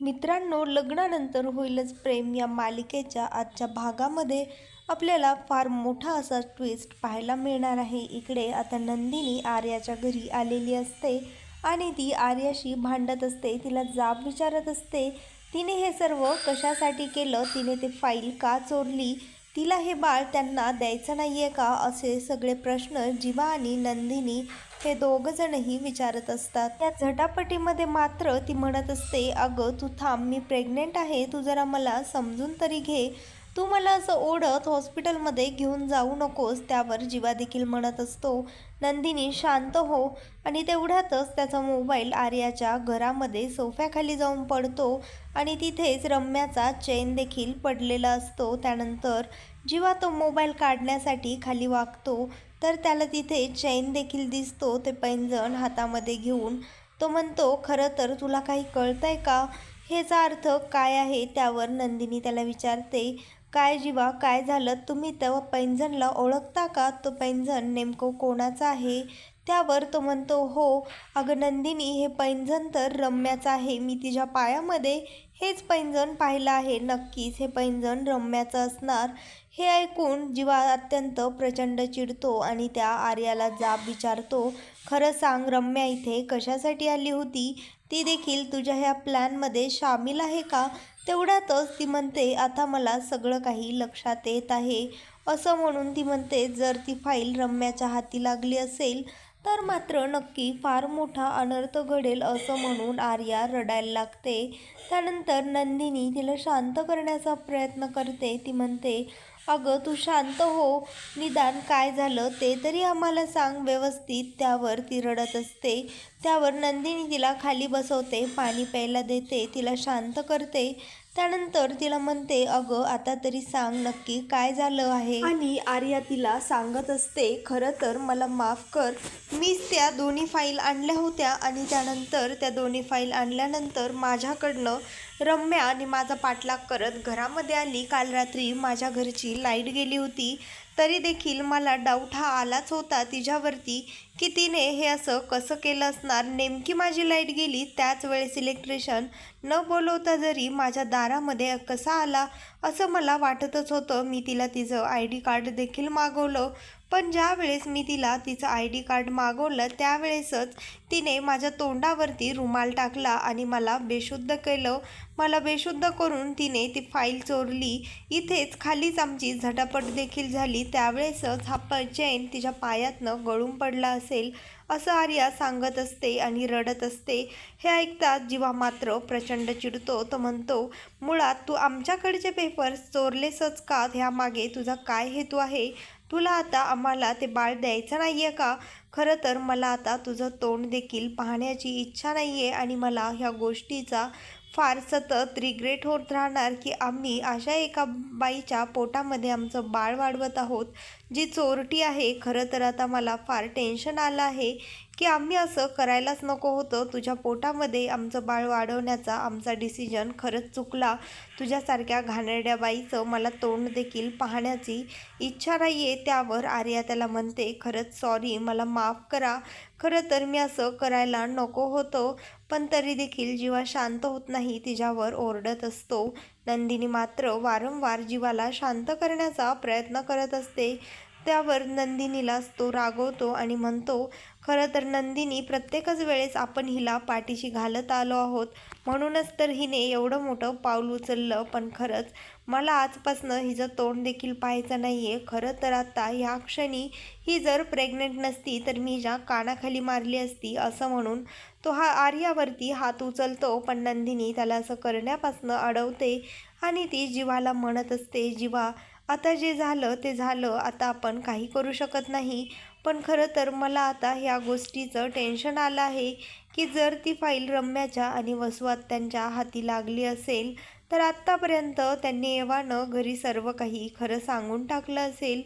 मित्रांनो, लग्नानंतर होईलच प्रेम या मालिकेच्या आजच्या भागामध्ये आपल्याला फार मोठा असा ट्विस्ट पाहायला मिळणार आहे. इकडे आता नंदिनी आर्याच्या घरी आलेली असते आणि ती आर्याशी भांडत असते, तिला जाब विचारत असते. तिने हे सर्व कशासाठी केलं, तिने ते फाईल का चोरली, तिला हे बाळ त्यांना द्यायचं नाही आहे का, असे सगळे प्रश्न जीवा आणि नंदिनी हे दोघंजणही विचारत असतात. त्या झटापटीमध्ये मात्र ती म्हणत असते, अगं तू थांब, मी प्रेग्नेंट आहे, तू जरा मला समजून तरी घे, तू मला असं ओढत हॉस्पिटलमध्ये घेऊन जाऊ नकोस. त्यावर जीवा देखील म्हणत असतो, नंदिनी शांत हो. आणि तेवढ्यातच त्याचा मोबाईल आर्याच्या घरामध्ये सोफ्याखाली जाऊन पडतो आणि तिथेच रम्याचा चेन देखील पडलेला असतो. त्यानंतर जेव्हा तो मोबाईल काढण्यासाठी खाली वागतो तर त्याला तिथे चेन देखील दिसतो. ते पैंजण हातामध्ये घेऊन तो म्हणतो, खरं तर तुला काही कळतंय का, ह्याचा अर्थ काय आहे. त्यावर नंदिनी त्याला विचारते, काय जीवा, काय झालं, तुम्ही त्या पैंजणला ओळखता का, तो पैंजण नेमकं कोणाचं आहे. त्यावर तो म्हणतो, हो अगं नंदिनी, हे पैंजण तर रम्याचं आहे, मी तिच्या पायामध्ये हेच पैंजण पाहिलं आहे, नक्कीच हे पैंजण रम्याचं असणार. हे ऐकून जीवा अत्यंत प्रचंड चिडतो आणि त्या आर्याला जाब विचारतो, खरं सांग रम्या इथे कशासाठी आली होती, ती देखील तुझ्या ह्या प्लॅनमध्ये सामील आहे का. तेवढ्यातच ती म्हणते, आता मला सगळं काही लक्षात येत आहे. असं म्हणून ती म्हणते, जर ती फाईल रम्याच्या हाती लागली असेल तर मात्र नक्की फार मोठा अनर्थ घडेल, असं म्हणून आर्या रडायला लागते. त्यानंतर नंदिनी तिला शांत करण्याचा प्रयत्न करते. ती म्हणते, अगं तू शांत हो, निदान काय झालं ते तरी आम्हाला सांग व्यवस्थित. त्यावर ती रडत असते. त्यावर नंदिनी तिला खाली बसवते, पाणी प्यायला देते, तिला शांत करते. त्यानंतर तिला म्हणते, अगं आता तरी सांग नक्की काय झालं आहे. आणि आर्या तिला सांगत असते, खरं तर मला माफ कर, मीच त्या दोन्ही फाईल आणल्या होत्या आणि त्यानंतर त्या दोन्ही फाईल आणल्यानंतर माझ्याकडनं रम्या आणि माझा पाठलाग करत घरामध्ये आली. काल रात्री माझ्या घरची लाईट गेली होती, तरी देखील मला डाऊट हा आलाच होता तिच्यावरती की तिने हे असं कसं केलं असणार. नेमकी माझी लाईट गेली त्याच वेळेस इलेक्ट्रिशियन न बोलवता जरी माझ्या दारामध्ये कसा आला असं मला वाटतच होतं. मी तिला तिचं ID कार्ड देखील मागवलं, पण ज्या वेळेस मी तिला तिचं ID कार्ड मागवलं त्यावेळेसच तिने माझ्या तोंडावरती रुमाल टाकला आणि मला बेशुद्ध केलं. मला बेशुद्ध करून तिने ती फाईल चोरली. इथेच खालीच आमची झटापट देखील झाली, त्यावेळेसच हा चेन तिच्या पायातनं गळून पडला असेल, असं आर्या सांगत असते आणि रडत असते. हे ऐकताच जीवा मात्र प्रचंड चिडतो. तो म्हणतो, मुळात तू आमच्याकडचे पेपर्स चोरलेसच का, ह्यामागे तुझा काय हेतू आहे. तुला आता आम्हाला ते बाळ द्यायचं नाही आहे का. खरं तर मला आता तुझं तोंड देखील पाहण्याची इच्छा नाही आहे आणि मला ह्या गोष्टीचा फार सतत रिग्रेट होत राहणार की आम्ही अशा एका बाईच्या पोटामध्ये आमचं बाळ वाढवत आहोत जी चोरटी आहे. खरं तर आता मला फार टेन्शन आलं आहे की आम्ही असं करायलाच नको होतं. तुझ्या पोटामध्ये आमचं बाळ वाढवण्याचा आमचा डिसिजन खरंच चुकला. तुझ्यासारख्या घाणेरड्या बाईचं मला तोंड देखील पाहण्याची इच्छा नाही आहे. त्यावर आर्या त्याला म्हणते, खरंच सॉरी, मला माफ करा, खरं तर मी असं करायला नको होतं. पण तरी देखील जीवा शांत होत नाही, तिच्यावर ओरडत असतो. नंदिनी मात्र वारंवार जीवाला शांत करण्याचा प्रयत्न करत असते. त्यावर नंदिनीलाच तो रागवतो आणि म्हणतो, खरं तर नंदिनी, प्रत्येकच वेळेस आपण हिला पाठीशी घालत आलो आहोत, म्हणूनच तर हिने एवढं मोठं पाऊल उचललं. पण खरंच मला आजपासनं हिचं तोंड देखील पाहायचं नाही आहे. खरं तर आता ह्या क्षणी ही जर प्रेग्नेंट नसती तर मी हिच्या कानाखाली मारली असती. असं म्हणून तो हा आर्यावरती हात उचलतो, पण नंदिनी त्याला असं करण्यापासून अडवते आणि ती जीवाला म्हणत असते, जीवा आता जे झालं ते झालं, आता आपण काही करू शकत नाही. पण खरं तर मला आता ह्या गोष्टीचं टेन्शन आलं आहे की जर ती फाईल रम्याच्या आणि वसुआत्यांच्या हाती लागली असेल तर आत्तापर्यंत त्यांनी एव्हानं घरी सर्व काही खरं सांगून टाकलं असेल.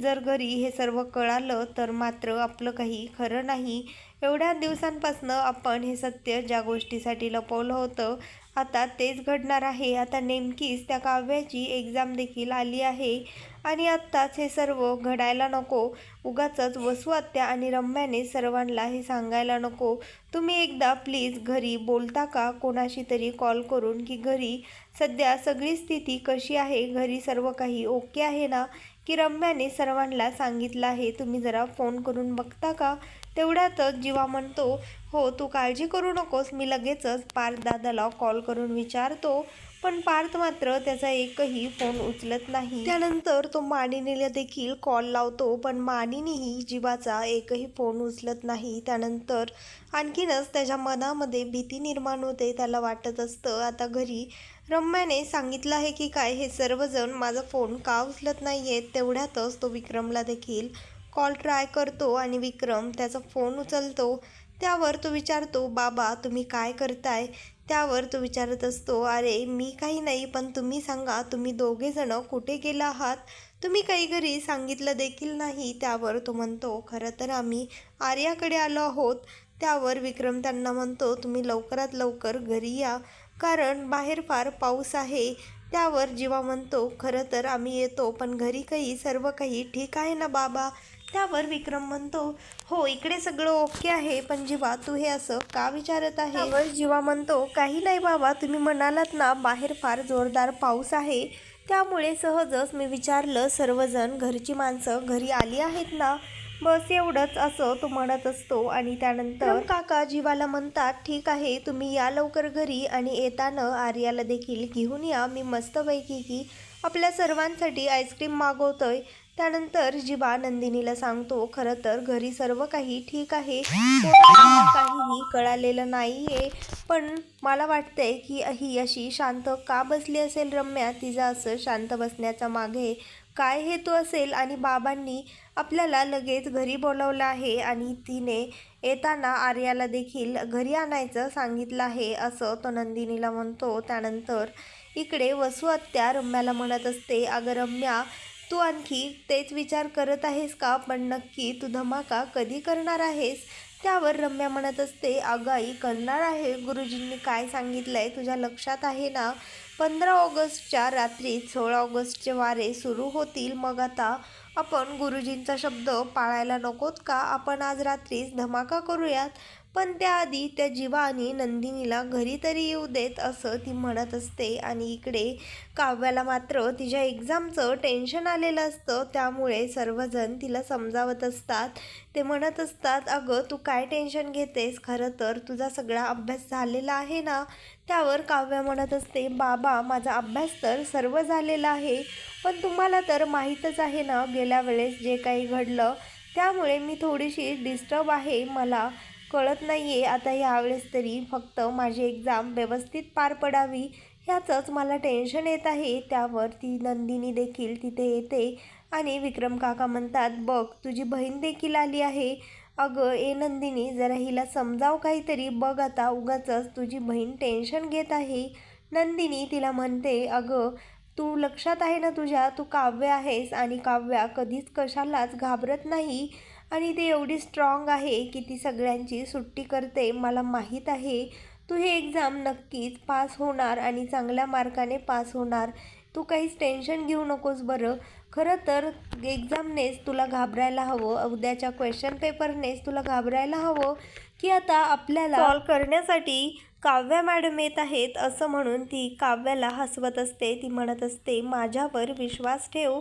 जर घरी हे सर्व कळालं तर मात्र आपलं काही खरं नाही. एवढ्या दिवसांपासनं आपण हे सत्य ज्या गोष्टीसाठी लपवलं होतं, आता तेच घडणार आहे. आता नेमकीच त्या काव्याची एक्झाम देखील आली आहे आणि आत्ताच हे सर्व घडायला नको. उगाचच वसू आत्या आणि रम्याने सर्वांना हे सांगायला नको. तुम्ही एकदा प्लीज घरी बोलता का कोणाशी तरी कॉल करून, की घरी सध्या सगळी स्थिती कशी आहे, घरी सर्व काही ओके आहे ना? की रम्याने सर्वांना सांगितलं आहे, तुम्ही जरा फोन करून बघता का? तेवढ्यातच जीवा म्हणतो, हो तू काळजी करू नकोस, मी लगेचच पार्थ दादाला कॉल करून विचारतो. पण पार्थ मात्र त्याचा एकही फोन उचलत नाही. त्यानंतर तो मानिनीला देखील कॉल लावतो, पण मानिनीही जीवाचा एकही फोन उचलत नाही. त्यानंतर आणखीनच त्याच्या मनामध्ये भीती निर्माण होते. त्याला वाटत असतं आता घरी रम्याने सांगितलं आहे की काय, हे सर्वजण माझा फोन का उचलत नाही आहेत. तेवढ्यातच तो विक्रमला देखील कॉल ट्राय करतो आणि विक्रम त्याचा फोन उचलतो. त्यावर तो विचारतो, बाबा तुम्ही काय करताय? त्यावर तो विचारत असतो, अरे मी काही नाही, पण तुम्ही सांगा तुम्ही दोघेजणं कुठे गेला आहात? तुम्ही काही घरी सांगितलं देखील नाही. त्यावर तो म्हणतो, खरं तर आम्ही आर्याकडे आलो आहोत. त्यावर विक्रम त्यांना म्हणतो, तुम्ही लवकरात लवकर घरी या, कारण बाहेर फार पाऊस आहे. त्यावर जीवा म्हणतो, खरं तर आम्ही येतो, पण घरी काही सर्व काही ठीक आहे ना बाबा? त्यावर विक्रम म्हणतो, हो इकडे सगळं ओके आहे, पण जीवा तू हे असं का विचारत आहे? त्यावर जीवा म्हणतो, काही नाही बाबा, तुम्ही म्हणालात ना बाहेर फार जोरदार पाऊस आहे, त्यामुळे सहजच मी विचारलं, सर्वजण घरची माणसं घरी आली आहेत ना? बस एवढंच, असं तो म्हणत असतो. आणि त्यानंतर काका जीवाला म्हणतात, ठीक आहे तुम्ही या लवकर घरी आणि येताना आर्याला देखील घेऊन या. मी मस्तपैकी की आपल्या सर्वांसाठी आईस्क्रीम मागवतोय. त्यानंतर जीवा नंदिनीला सांगतो, खरं तर घरी सर्व काही ठीक आहे, कोणालाही काहीही कळालेलं नाहीये, पण मला वाटतंय की ही अशी शांत का बसली असेल रम्या? तिचं असं शांत बसण्याचा मागे काय हेतू असेल? आणि बाबांनी आपल्याला लगेच घरी बोलवलं आहे आणि तिने येताना आर्याला देखील घरी आणायचं सांगितलं आहे, असं तो नंदिनीला म्हणतो. त्यानंतर इकडे वसू आत्या रम्याला म्हणत असते, अगं रम्या तू आणखी तेच विचार करत आहेस का? पण नक्की तू धमाका कधी करणार आहेस? त्यावर रम्या म्हणत असते, अगं आई करणार आहे, गुरुजींनी काय सांगितलंय तुझ्या लक्षात आहे ना? 15 ऑगस्टच्या रात्री 16 ऑगस्टचे वारे सुरू होतील. मग आता आपण गुरुजींचा शब्द पाळायला नकोत का? आपण आज रात्रीच धमाका करूयात, पण त्याआधी त्या जीवा आणि नंदिनीला घरी तरी येऊ देत, असं ती म्हणत असते. आणि इकडे काव्याला मात्र तिच्या एक्झामचं टेन्शन आलेलं असतं, त्यामुळे सर्वजण तिला समजावत असतात. ते म्हणत असतात, अगं तू काय टेन्शन घेतेस, खरं तर तुझा सगळा अभ्यास झालेला आहे ना? त्यावर काव्या म्हणत असते, बाबा माझा अभ्यास तर सर्व झालेला आहे, पण तुम्हाला तर माहीतच आहे ना गेल्या वेळेस जे काही घडलं, त्यामुळे मी थोडीशी डिस्टर्ब आहे. मला कळत नाही आहे आता यावेळेस तरी फक्त माझी एक्झाम व्यवस्थित पार पडावी, ह्याचंच मला टेन्शन येत आहे. त्यावर ती नंदिनी देखील तिथे येते आणि विक्रम काका म्हणतात, बघ तुझी बहीण देखील आली आहे. अगं ए नंदिनी, जरा हिला समजाव काहीतरी, बघ आता उगाचच तुझी बहीण टेन्शन घेत आहे. नंदिनी तिला म्हणते, अगं तू लक्षात आहे ना तुझ्या, तू काव्य आहेस आणि काव्या कधीच कशालाच घाबरत नाही आणि ती एवढी स्ट्रॉंग आहे की ती सगळ्यांची सुट्टी करते. मला माहीत आहे तू हे एक्झाम नक्कीच पास होणार आणि चांगल्या मार्काने पास होणार, तू काहीच टेन्शन घेऊ नकोस बरं. खरं तर एक्झामनेच तुला घाबरायला हवं, उद्याच्या क्वेश्चन पेपरनेच तुला घाबरायला हवं, की आता आपल्याला सॉल्व करण्यासाठी काव्या मॅडम येत आहेत, असं म्हणून ती काव्याला हसवत असते. ती म्हणत असते, माझ्यावर विश्वास ठेव,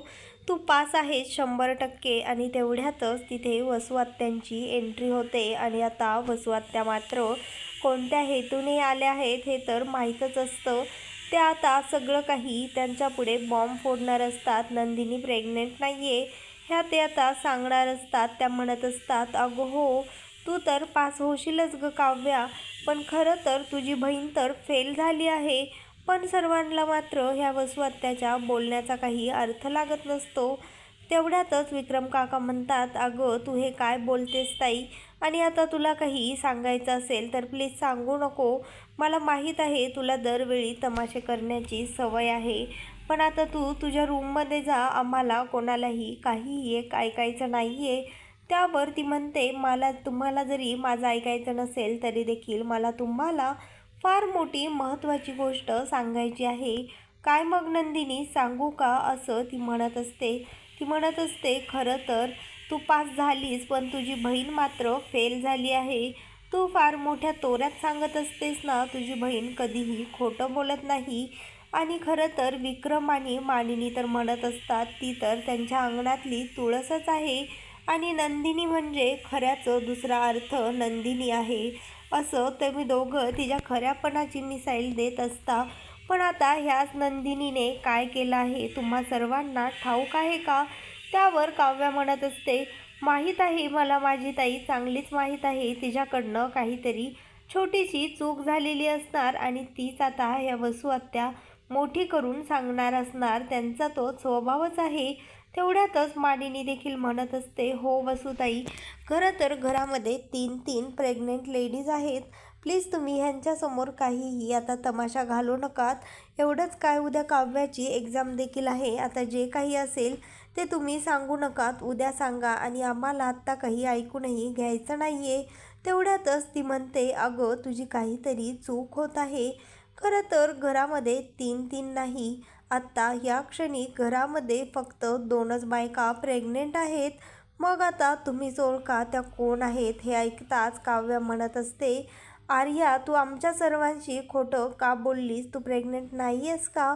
तू पास आहेस 100%. आणि तेवढ्यातच तिथे वसू आत्यांची एंट्री होते. आणि आता वसू आत्या मात्र कोणत्या हेतूने आल्या आहेत हे तर माहीतच असतं. त्या आता सगळं काही त्यांच्यापुढे बॉम्ब फोडणार असतात. नंदिनी प्रेग्नेंट नाही आहे ह्या ते आता सांगणार असतात. त्या म्हणत असतात, अगं हो तू तर पास होशीलच ग काव्या, पण खरं तर तुझी बहीण तर फेल झाली आहे. पण सर्वांना मात्र ह्या वसू आत्याच्या बोलण्याचा काही अर्थ लागत नसतो. तेवढ्यातच विक्रम काका म्हणतात, अगं तू हे काय बोलतेस ताई, आणि आता तुला काही सांगायचं असेल तर प्लीज सांगू नको. मला माहीत आहे तुला दरवेळी तमाशे करण्याची सवय आहे, पण आता तू तुझ्या रूममध्ये जा, आम्हाला कोणालाही काहीही एक ऐकायचं नाही आहे. त्यावर ती म्हणते, तुम्हाला जरी माझं ऐकायचं नसेल तरी देखील मला तुम्हाला फार मोठी महत्त्वाची गोष्ट सांगायची आहे. काय मग नंदिनी, सांगू का? असं ती म्हणत असते. खरं तर तू पास झालीस, पण तुझी बहीण मात्र फेल झाली आहे. तू फार मोठ्या तोऱ्यात सांगत असतेस ना, तुझी बहीण कधीही खोटं बोलत नाही. आणि खरं तर विक्रम आणि मानिनी तर म्हणत असतात, ती तर त्यांच्या अंगणातली तुळसच आहे आणि नंदिनी म्हणजे खऱ्याचं दुसरा अर्थ नंदिनी आहे. असं तुम्ही दोघं तिच्या खऱ्यापणाची मिसाईल देत असता. पण आता ह्याच नंदिनीने काय केलं आहे तुम्हा सर्वांना ठाऊक आहे का? त्यावर काव्या म्हणत असते, माहीत आहे मला, माझी ताई चांगलीच माहीत आहे. तिच्याकडनं काहीतरी छोटीशी चूक झालेली असणार आणि तीच आता ह्या वसू आत्या मोठी करून सांगणार असणार. त्यांचा तो स्वभावच आहे. तेवढ्यातच मानिनी देखील म्हणत असते, हो वसुताई, खरं तर घरामध्ये 3 प्रेग्नेंट लेडीज आहेत. प्लीज तुम्ही ह्यांच्यासमोर काहीही आता तमाशा घालू नकात. एवढंच काय, उद्या काव्याची एक्झाम देखील आहे. आता जे काही असेल ते तुम्ही सांगू नकात, उद्या सांगा आणि आम्हाला आत्ता काही ऐकूनही घ्यायचं नाही आहे. तेवढ्यातच ती म्हणते, अगं तुझी काहीतरी चूक होत आहे. खरं तर घरामध्ये 3 नाही, आत्ता या क्षणी घरामध्ये फक्त 2च बायका प्रेग्नेंट आहेत. मग आता तुम्हीच ओळखा त्या कोण आहेत. हे ऐकताच काव्या म्हणत असते, आर्या, तू आमच्या सर्वांशी खोटं का बोललीस? तू प्रेग्नेंट नाही आहेस का?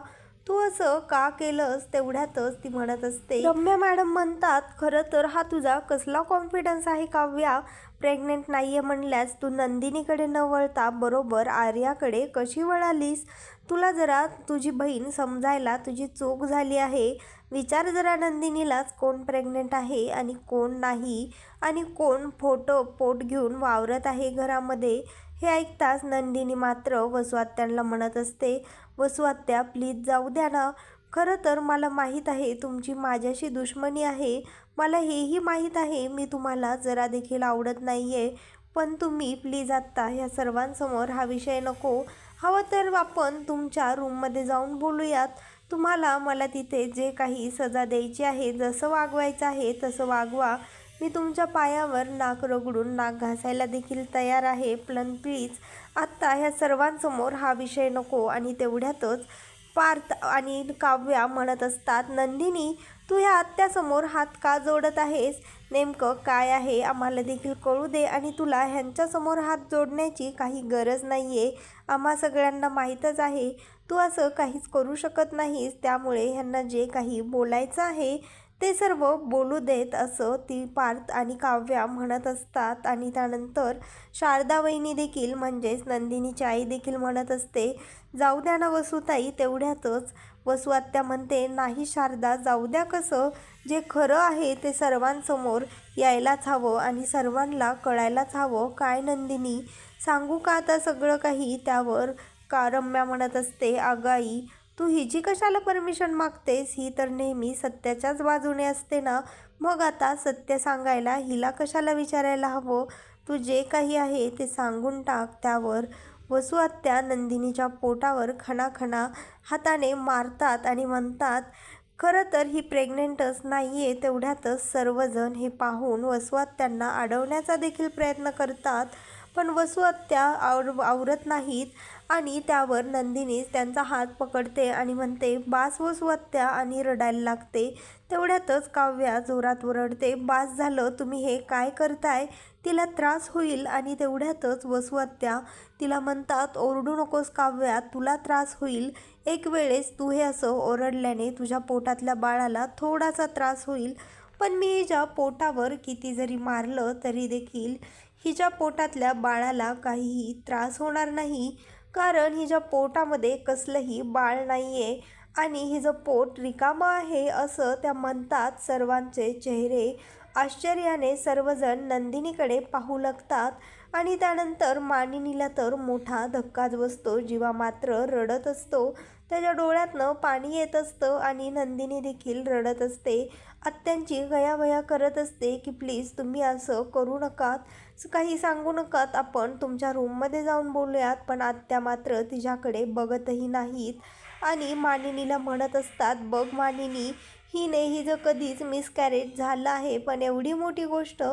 तू असं का केलंस? तेवढ्यातच ती म्हणत असते, रम्या मॅडम म्हणतात, खरं तर हा तुझा कसला कॉन्फिडन्स आहे काव्या? प्रेग्नेंट नाही आहे म्हणल्यास तू नंदिनीकडे न वळता बरोबर आर्याकडे कशी वळालीस? तुला जरा तुझी बहीण समजायला तुझी चूक झाली आहे. विचार जरा नंदिनीलाच, कोण प्रेग्नेंट आहे आणि कोण नाही, आणि कोण पोट घेऊन वावरत आहे घरामध्ये. हे ऐकताच नंदिनी मात्र वसू आत्यांना म्हणत असते, वसू आत्या प्लीज जाऊ द्या ना. खरं तर मला माहीत आहे तुमची माझ्याशी दुश्मनी आहे. मला हेही माहीत आहे मी तुम्हाला जरा देखील आवडत नाही आहे. पण तुम्ही प्लीज आत्ता ह्या सर्वांसमोर हा विषय नको. हवं तर आपण तुमच्या रूममध्ये जाऊन बोलूयात. तुम्हाला मला तिथे जे काही सजा द्यायची आहे, जसं वागवायचं आहे तसं वागवा. मी तुमच्या पायावर नाक रगडून नाक घासायला देखील तयार आहे. पण प्लीज आत्ता ह्या सर्वांसमोर हा विषय नको. आणि तेवढ्यातच पार्थ आणि काव्या म्हणत असतात, नंदिनी, तू ह्या आत्यासमोर हात का जोडत आहेस? नेमकं काय आहे आम्हाला देखील कळू दे. आणि तुला ह्यांच्यासमोर हात जोडण्याची काही गरज नाही आहे. आम्हा सगळ्यांना माहीतच आहे तू असं काहीच करू शकत नाहीस. त्यामुळे ह्यांना जे काही बोलायचं आहे ते सर्व बोलू देत, असं ती पार्थ आणि काव्या म्हणत असतात. आणि त्यानंतर शारदा वहिनी देखील म्हणजेच नंदिनीची आई देखील म्हणत असते, जाऊ द्या ना वसुताई. तेवढ्यातच वसू आत्या म्हणते, नाही शारदा, जाऊ द्या कसं? जे खरं आहे ते सर्वांसमोर यायलाच हवं आणि सर्वांना कळायलाच हवं. काय नंदिनी, सांगू का आता सगळं काही? त्यावर रम्या म्हणत असते, अगं आई, तू हिची कशाला परमिशन मागतेस? ही तर नेहमी सत्याच्याच बाजूने असते ना. मग आता सत्य सांगायला हिला कशाला विचारायला हवं? तू जे काही आहे ते सांगून टाक. त्यावर वसू आत्या नंदिनीच्या पोटावर खणाखणा हाताने मारतात आणि म्हणतात, खरं तर ही प्रेग्नेंटच नाही आहे. तेवढ्यातच सर्वजण हे पाहून वसू आत्यांना अडवण्याचा देखील प्रयत्न करतात. पण वसू आत्या आवरत नाहीत आणि त्यावर नंदिनीच त्यांचा हात पकडते आणि म्हणते, बास वसू आत्या, आणि रडायला लागते. तेवढ्यातच काव्या जोरात ओरडते, बास झालं, तुम्ही हे काय करताय? तिला त्रास होईल. आणि तेवढ्यातच वसू आत्या तिला म्हणतात, ओरडू नकोस काव्या, तुला त्रास होईल. एक वेळेस तू हे असं ओरडल्याने तुझ्या पोटातल्या बाळाला थोडासा त्रास होईल. पण मी हिच्या पोटावर किती जरी मारलं तरी देखील हिच्या पोटातल्या बाळाला काहीही त्रास होणार नाही. कारण हिच्या पोटामध्ये कसलंही बाळ नाही आहे आणि हिचं पोट रिकामं आहे, असं त्या म्हणतात. सर्वांचे चेहरे आश्चर्याने सर्वजण नंदिनीकडे पाहू लागतात. आणि त्यानंतर मानिनीला तर मोठा धक्काच बसतो. जीवा मात्र रडत असतो. त्याच्या डोळ्यातनं पाणी येत असतं आणि नंदिनी देखील रडत असते. आत्यांची गयावया करत असते की प्लीज तुम्ही असं करू नकात, काही सांगू नकात, आपण तुमच्या रूममध्ये जाऊन बोलूयात. पण आत्या मात्र तिच्याकडे बघतही नाहीत आणि मानिनीला म्हणत असतात, बघ मानिनी, हिचं कधीच मिसकॅरेज झालं आहे, पण एवढी मोठी गोष्ट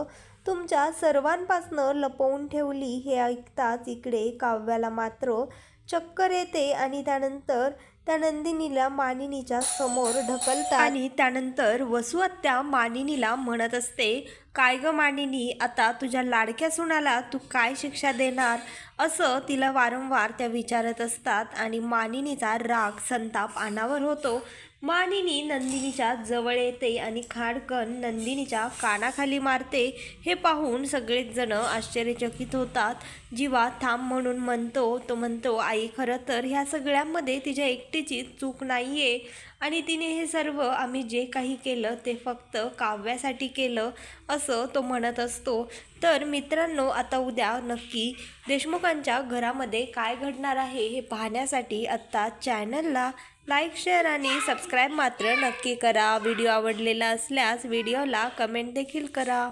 तुमच्या सर्वांपासनं लपवून ठेवली. हे ऐकताच इकडे काव्याला मात्र चक्कर येते आणि त्यानंतर त्या नंदिनीला मानिनीच्या समोर ढकलतात आणि त्यानंतर वसू आत्या मानिनीला म्हणत असते, काय ग मानिनी, आता तुझ्या लाडक्या सुनाला तू काय शिक्षा देणार, असं तिला वारंवार त्या विचारत असतात. आणि मानिनीचा राग संताप अनावर होतो. मानिनी नंदिनीच्या जवळ येते आणि खाडकन नंदिनीच्या कानाखाली मारते. हे पाहून सगळेच जण आश्चर्यचकित होतात. जीवा थांब म्हणून तो म्हणतो, आई खरं तर ह्या सगळ्यामध्ये तिच्या एकटीची चूक नाही आहे आणि तिने हे सर्व आम्ही जे काही केलं ते फक्त काव्यासाठी केलं, असं तो म्हणत असतो. तर मित्रांनो, आता उद्या नक्की देशमुखांच्या घरामध्ये काय घडणार आहे हे पाहण्यासाठी आत्ता चॅनलला लाईक, शेअर आणि सबस्क्राईब मात्र नक्की करा. व्हिडिओ आवडलेला असल्यास व्हिडिओला कमेंट देखील करा.